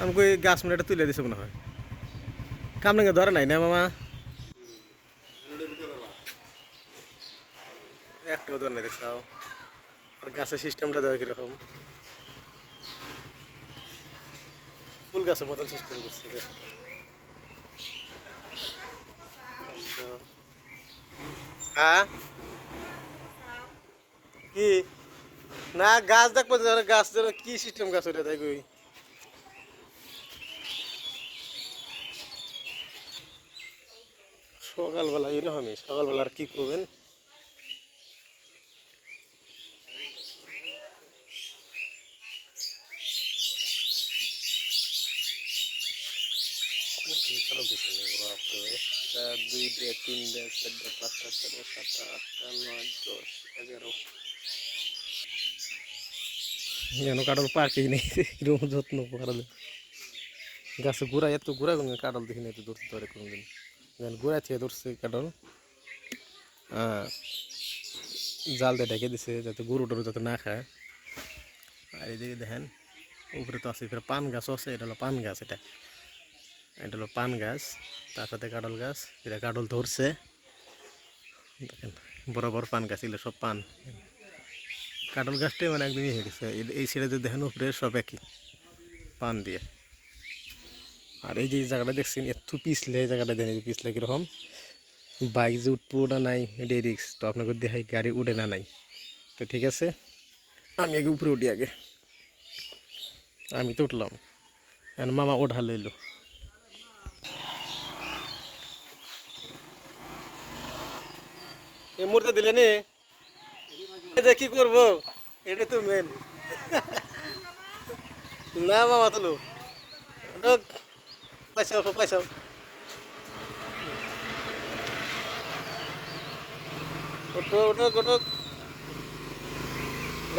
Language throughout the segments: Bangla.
আমাকে ওই গাছ মানে তুলে দিছে মনে হয় কামড়ে ধরে নাই না মামা একটাও ধরে নাই দেখছাও আর গাছের সিস্টেমটা দেওয়া কিরকম ফুল গাছের মতন সিস্টেম করছে হ্যাঁ কি না গাছ দেখবো গাছ কি সিস্টেম গাছ ওটা তাই কই সকালবেলা এরকমই সকালবেলা আর কি করবেন দুইটা তিনটা চারটা পাঁচটা ছটা সাতটা আটটা নয় 10 11 যেন কাটল পাকেই নেই এরকম যত্ন করা গাছে গোড়া এত গোড়া কোনো কাটল দেখি না এত ধরতে ধরে কোনোদিন যেন গোড়া থেকে ধরছে কাটল জাল দিয়ে ঢেকে দিছে যাতে গরু টরু যাতে না খায় আর এদিকে দেখেন উপরে তো আছে পান গাছও আছে এটা হলো পান গাছ এটা এটা হলো পান গাছ তার সাথে কাটল গাছ এটা কাটল ধরছে দেখেন বড় বড় পান গাছ এগুলো সব পান কাটল গাছটাই মানে একদমই হয়ে গেছে এই ছেড়ে যে দেখেন উপরে সব একই পান দিয়ে আর এই যে জায়গাটা দেখছেন একটু পিছলে এই জায়গাটা দেখেন পিছলে কীরকম বাইক যে উঠবো না নাই এটাই রিক্স তো আপনাকে দেখাই গাড়ি উঠে না নাই তো ঠিক আছে আমি আগে উপরে উঠি আগে আমি তো উঠলাম এখন মামা ওঠা লইল এই মুহূর্তে দিলে নি কি করবো এটা তো মেন না মামা তুলো পয়সা পয়সা ওঠো ওঠো ওঠো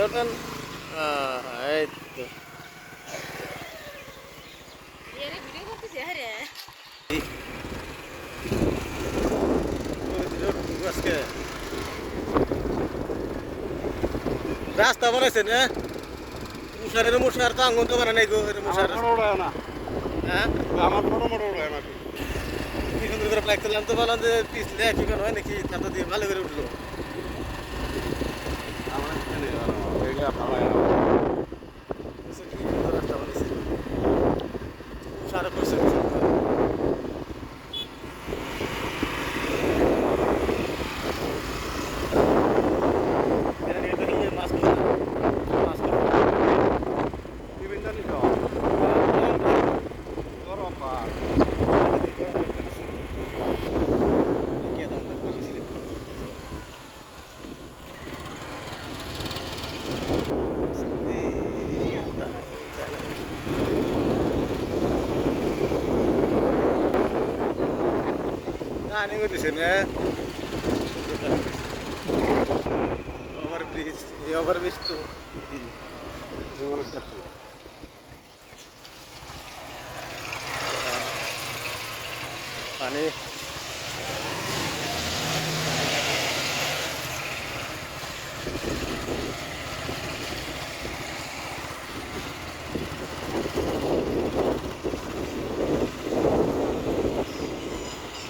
ওঠেন এই তো আজকে রাস্তা বানাইছে না মশার তো আঙ্গন তো বানা নাই গো মশার হ্যাঁ আমার ছোট মোটো উড়ায় না কি সুন্দর করে প্লাক করলাম তো বললাম যে পিছলে কি কেন হয় নাকি তাতে দিয়ে ভালো করে উঠলো রাস্তা বানাইছে সারা করছে Ini di sini overbridge, ya overbridge tuh. Ini